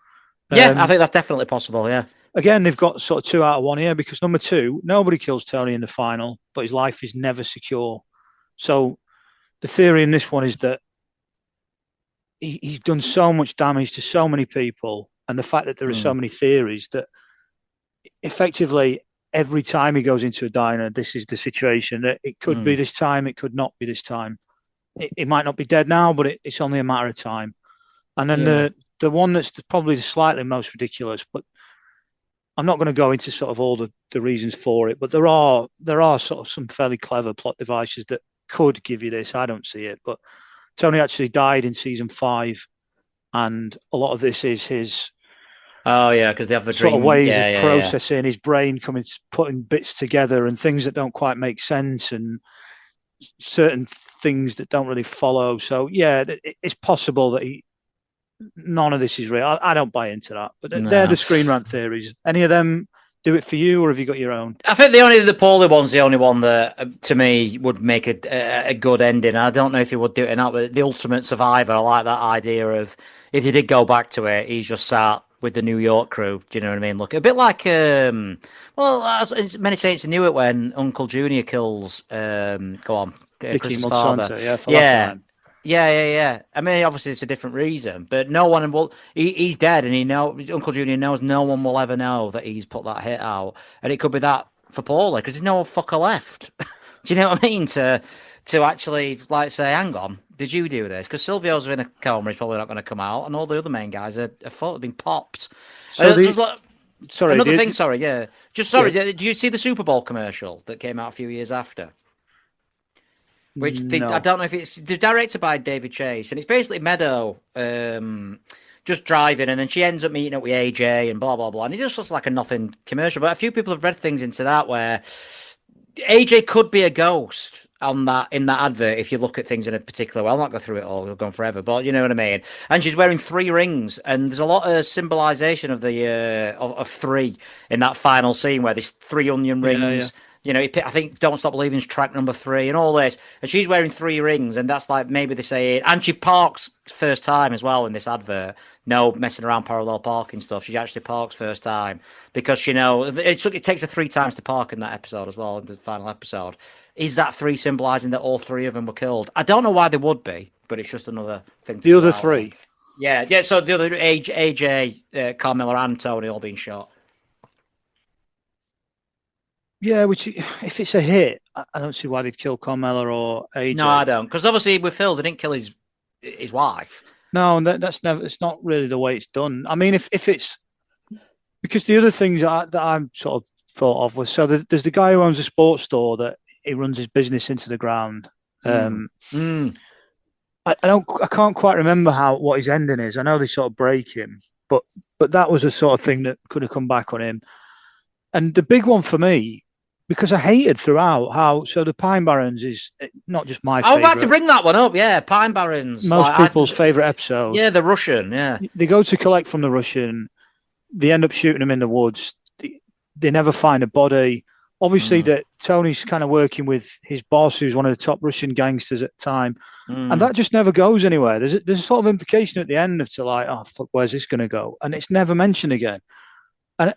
Yeah, I think that's definitely possible, yeah. Again, they've got sort of 2 out of 1 here, because number 2, nobody kills Tony in the final, but his life is never secure. So the theory in this one is that he's done so much damage to so many people, and the fact that there are so many theories that effectively every time he goes into a diner, this is the situation. That it could be this time, it could not be this time. It might not be dead now, but it's only a matter of time. And then the one that's probably the slightly most ridiculous, but I'm not going to go into sort of all the reasons for it, but there are sort of some fairly clever plot devices that could give you this. I don't see it, but Tony actually died in season 5, and a lot of this is his Oh yeah, because they have the sort of dream. ways Yeah, of yeah, yeah. processing his brain, putting bits together and things that don't quite make sense and certain things that don't really follow. So yeah, it's possible that none of this is real. I don't buy into that, but they're No. the Screen Rant theories. Any of them do it for you, or have you got your own? I think the Paulie one's the only one that to me would make a good ending. I don't know if he would do it or not, but the Ultimate Survivor, I like that idea of if he did go back to it, he's just sat with the New York crew. Do you know what I mean? Look, a bit like many saints knew it when Uncle Junior kills Vicky Chris's father. Monsanto, yeah, for Yeah. Lafayette. Yeah. I mean, obviously it's a different reason, but no one will. He's dead, and Uncle Junior knows no one will ever know that he's put that hit out, and it could be that for Paulie because there's no fucker left. Do you know what I mean? To actually like say, hang on, did you do this? Because Silvio's in a coma, he's probably not going to come out, and all the other main guys are been popped. So sorry, another thing. Sorry, yeah. Did you see the Super Bowl commercial that came out a few years after? No. I don't know if they're directed by David Chase, and it's basically Meadow just driving, and then she ends up meeting up with AJ and blah blah blah, and it just looks like a nothing commercial. But a few people have read things into that where AJ could be a ghost on that in that advert if you look at things in a particular way. I'll not go through it all; we've gone forever, but you know what I mean. And she's wearing 3 rings, and there's a lot of symbolization of the of 3 in that final scene where there's 3 onion rings. Yeah. You know, I think "Don't Stop Believing's" track number 3 and all this. And she's wearing 3 rings, and that's like maybe they say. And she parks first time as well in this advert. No messing around parallel parking stuff. She actually parks first time because it takes her 3 times to park in that episode as well, in the final episode. Is that 3 symbolising that all 3 of them were killed? I don't know why they would be, but it's just another thing. The other 3? Yeah. So the other AJ, Carmilla, and Tony all being shot. Yeah, which if it's a hit, I don't see why they'd kill Carmella or AJ. No, I don't, because obviously with Phil, they didn't kill his wife. No, and that's never. It's not really the way it's done. I mean, if it's because the other things that I'm sort of thought of was there's the guy who owns a sports store that he runs his business into the ground. I can't quite remember what his ending is. I know they sort of break him, but that was a sort of thing that could have come back on him. And the big one for me, because I hated throughout the Pine Barrens is not just my favourite. I was about to bring that one up, yeah, Pine Barrens. Most people's favourite episode. Yeah, the Russian, yeah. They go to collect from the Russian. They end up shooting him in the woods. They never find a body. Obviously, that Tony's kind of working with his boss, who's one of the top Russian gangsters at the time. And that just never goes anywhere. There's a sort of implication at the end of oh, fuck, where's this going to go? And it's never mentioned again. And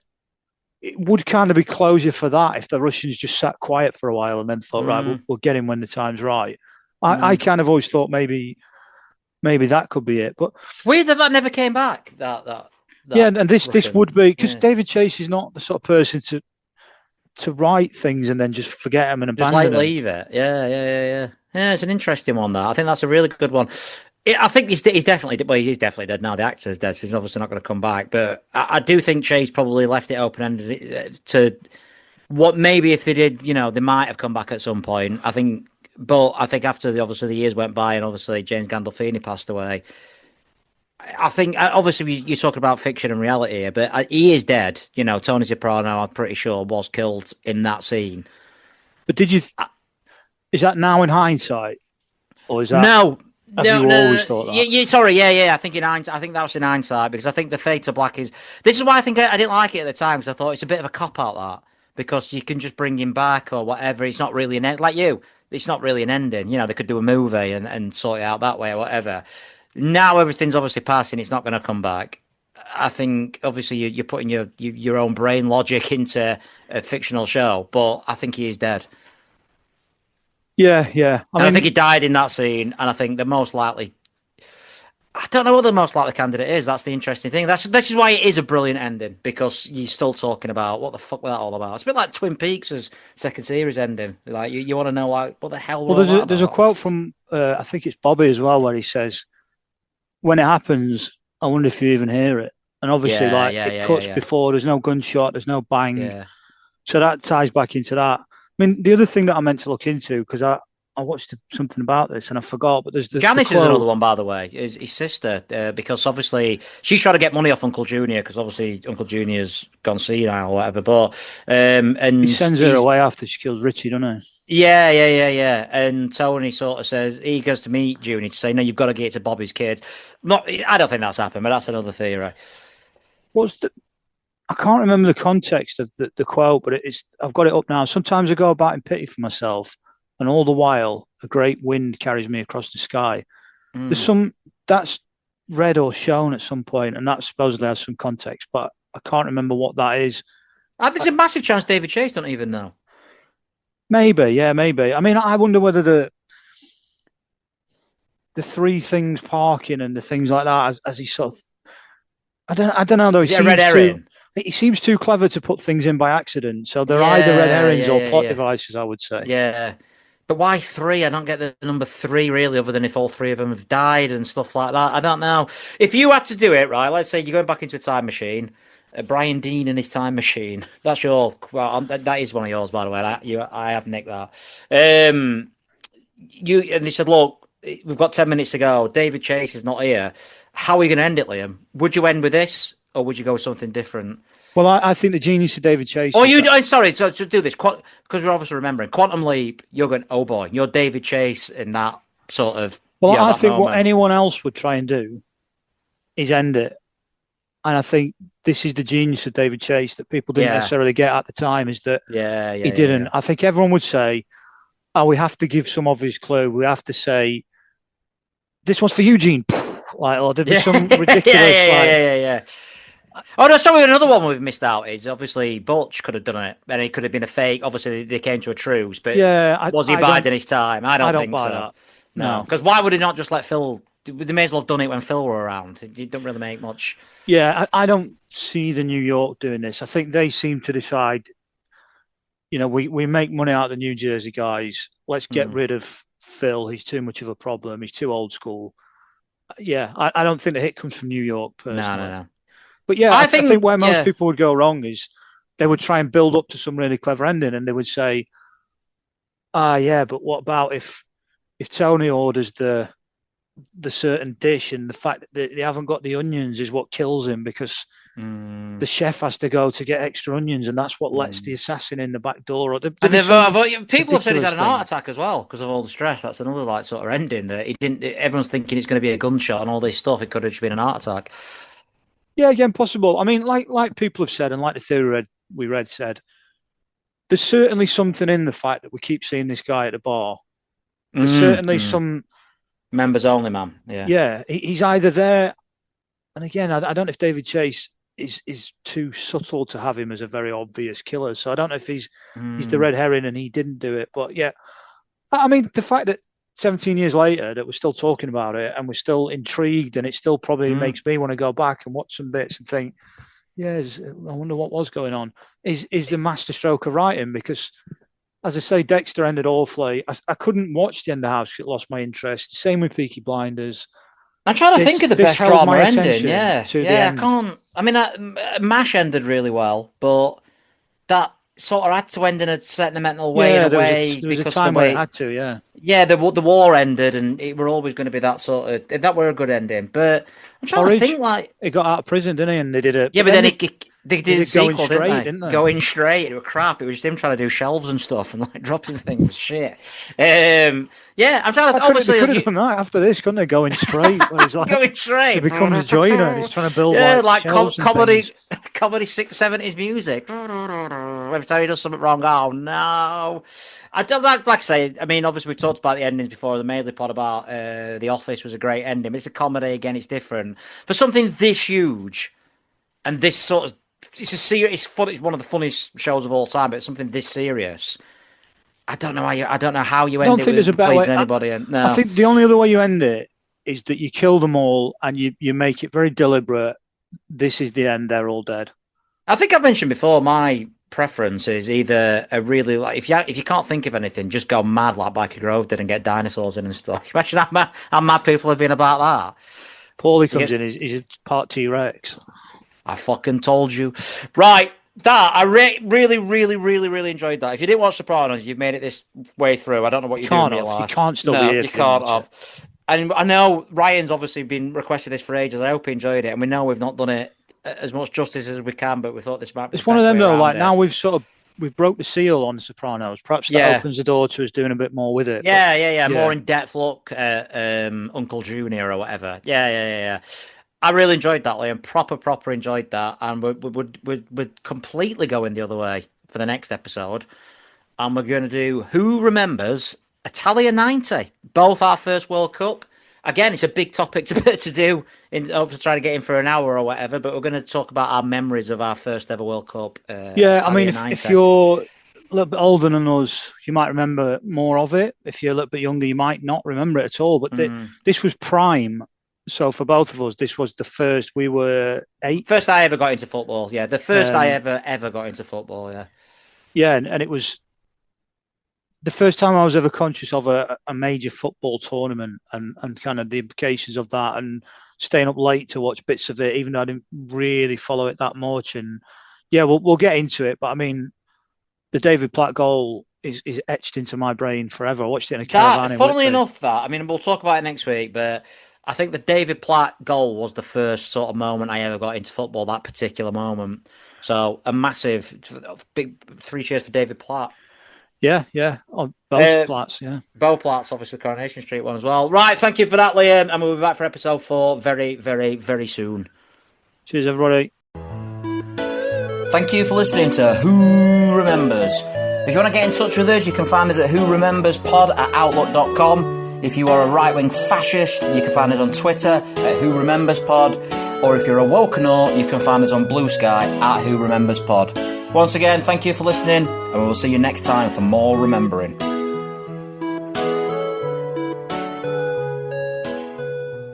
it would kind of be closure for that if the Russians just sat quiet for a while and then thought, right, we'll get him when the time's right. I kind of always thought maybe that could be it. But weird that never came back. That yeah, and this would be because David Chase is not the sort of person to write things and then just forget them and abandon them. Leave it. Yeah. It's an interesting one. That I think that's a really good one. I think he's definitely dead now. The actor's dead, so he's obviously not going to come back. But I do think Chase probably left it open-ended to what maybe if they did, they might have come back at some point. I think after the years went by and obviously James Gandolfini passed away, I think obviously you're talking about fiction and reality here, but he is dead. Tony Soprano, I'm pretty sure, was killed in that scene. But is that now in hindsight, or is that no? Have you always thought that? Yeah, sorry, yeah. I think that was in hindsight because I think the Fade to Black is. This is why I think I didn't like it at the time because I thought it's a bit of a cop out that because you can just bring him back or whatever. It's not really an end like you. It's not really an ending. They could do a movie and sort it out that way or whatever. Now everything's obviously passing. It's not going to come back. I think obviously you're putting your own brain logic into a fictional show, but I think he is dead. Yeah. I think he died in that scene, and I think the most likely. I don't know what the most likely candidate is. That's the interesting thing. This is why it is a brilliant ending because you're still talking about what the fuck was that all about. It's a bit like Twin Peaks' second series ending. Like you want to know like what the hell. Well, there's a quote from I think it's Bobby as well where he says, "When it happens, I wonder if you even hear it." And obviously, it cuts before. There's no gunshot. There's no bang. Yeah. So that ties back into that. I mean, the other thing that I meant to look into, because I watched something about this and I forgot. But there's Janice is another one, by the way. His sister, because obviously she's trying to get money off Uncle Junior because obviously Uncle Junior's gone senile or whatever. But and he sends her away after she kills Richie, doesn't he? Yeah. And Tony sort of says he goes to meet Junior to say, "No, you've got to get to Bobby's kid." I don't think that's happened, but that's another theory. I can't remember the context of the quote, but I've got it up now. Sometimes I go about in pity for myself, and all the while a great wind carries me across the sky. There's that's read or shown at some point, and that supposedly has some context, but I can't remember what that is. There's a massive chance David Chase don't even know. Maybe. I mean, I wonder whether the three things parking and the things like that, as he sort of, I don't know though. Is it a red herring? He seems too clever to put things in by accident. So they're either red herrings or plot devices, I would say. Yeah. But why 3? I don't get the number 3 really, other than if all 3 of them have died and stuff like that. I don't know. If you had to do it, right, let's say you're going back into a time machine, Brian Dean and his time machine. That's that is one of yours, by the way. I have nicked that. And they said, look, we've got 10 minutes to go. David Chase is not here. How are we going to end it, Liam? Would you end with this? Or would you go with something different? Well, I think the genius of David Chase. Sorry, so to do this, because we're obviously remembering Quantum Leap. You're going, oh boy, you're David Chase in that sort of. Well, I think what anyone else would try and do is end it, and I think this is the genius of David Chase that people didn't necessarily get at the time. Is that he didn't? Yeah. I think everyone would say, "Oh, we have to give some obvious clue. We have to say this one's for Eugene." Like, or there'd be some ridiculous. Yeah. Oh no! Sorry, another one we've missed out is obviously Butch could have done it, and it could have been a fake. Obviously, they came to a truce, but was he biding his time? I don't think so. That. No, because why would he not just let Phil? They may as well have done it when Phil were around. It don't really make much. Yeah, I don't see the New York doing this. I think they seem to decide. We make money out of the New Jersey guys. Let's get rid of Phil. He's too much of a problem. He's too old school. Yeah, I don't think the hit comes from New York personally. No. But yeah, I think where most people would go wrong is they would try and build up to some really clever ending, and they would say, but what about if Tony orders the certain dish, and the fact that they haven't got the onions is what kills him because the chef has to go to get extra onions, and that's what lets the assassin in the back door. People have said he's had an heart attack as well because of all the stress. That's another sort of ending that he didn't. Everyone's thinking it's going to be a gunshot and all this stuff. It could have just been an heart attack. Yeah, again, possible. I mean, like people have said, and like the theory we read said, there's certainly something in the fact that we keep seeing this guy at the bar. There's certainly some members only, man. Yeah, he's either there, and again, I don't know if David Chase is too subtle to have him as a very obvious killer. So I don't know if he's the red herring and he didn't do it. But yeah, I mean, the fact that 17 years later that we're still talking about it and we're still intrigued, and it still probably makes me want to go back and watch some bits and think, I wonder what was going on. Is the masterstroke of writing? Because, as I say, Dexter ended awfully. I couldn't watch the end of House because it lost my interest. Same with Peaky Blinders. I'm trying to think of the best drama ending. I can't. I mean, MASH ended really well, but that sort of had to end in a sentimental way. There was a time where it had to. Yeah, the war ended, and it were always going to be that sort of. That were a good ending, but I'm trying to think. He got out of prison, didn't he? And they did it. Yeah, but then they did a sequel, didn't they? Going straight. It was crap. It was just him trying to do shelves and stuff and dropping things. Shit. I'm trying to. Obviously, they could have done that after this, couldn't they? Going straight. Going straight. He becomes a joiner and he's trying to build comedy 70s music. Every time he does something wrong, oh no. I don't like I say. I mean, obviously we talked about the endings before. The Mailey pod about The Office was a great ending. But it's a comedy again. It's different for something this huge and this sort of. It's a serious. It's fun. It's one of the funniest shows of all time. But it's something this serious. I don't know how you end it with pleasing anybody. No. I think the only other way you end it is that you kill them all and you make it very deliberate. This is the end. They're all dead. I think I've mentioned before my preference is either a really if you can't think of anything, just go mad like Biker Grove did and get dinosaurs in and stuff. Imagine how mad people have been about that. Paulie comes in, he's part T-Rex. I fucking told you. Right, I really enjoyed that. If you didn't watch Sopranos, you've made it this way through. I don't know what you're doing in your life. You can't still be here. You can't have. And I know Ryan's obviously been requested this for ages. I hope he enjoyed it, and we know we've not done it as much justice as we can, but we thought this might be. It's one of them though. Like now we've broke the seal on Sopranos. Perhaps that opens the door to us doing a bit more with it. Yeah. More in depth look at Uncle Junior or whatever. Yeah. I really enjoyed that, Liam. Proper enjoyed that, and we're completely going the other way for the next episode, and we're going to do Who Remembers Italia '90, both our first World Cup. Again, it's a big topic to do to try to get in for an hour or whatever, but we're going to talk about our memories of our first ever World Cup. I mean, if you're a little bit older than us, you might remember more of it. If you're a little bit younger, you might not remember it at all. But this was prime. So for both of us, this was the first. We were 8. First I ever got into football. Yeah, the first I ever got into football. Yeah. Yeah, and it was the first time I was ever conscious of a major football tournament and kind of the implications of that, and staying up late to watch bits of it, even though I didn't really follow it that much. And yeah, we'll get into it. But I mean, the David Platt goal is etched into my brain forever. I watched it in a caravan. Funnily enough, I mean, we'll talk about it next week, but I think the David Platt goal was the first sort of moment I ever got into football, that particular moment. So a massive, big 3 cheers for David Platt. Yeah. Oh, both Platts, yeah. Both Platts, obviously, Coronation Street one as well. Right, thank you for that, Liam. And we'll be back for episode 4 very, very, very soon. Cheers, everybody. Thank you for listening to Who Remembers. If you want to get in touch with us, you can find us at whorememberspod@outlook.com. If you are a right-wing fascist, you can find us on Twitter at whorememberspod. Or if you're a wokenaut, you can find us on Blue Sky at whorememberspod. Once again, thank you for listening, and we will see you next time for more remembering.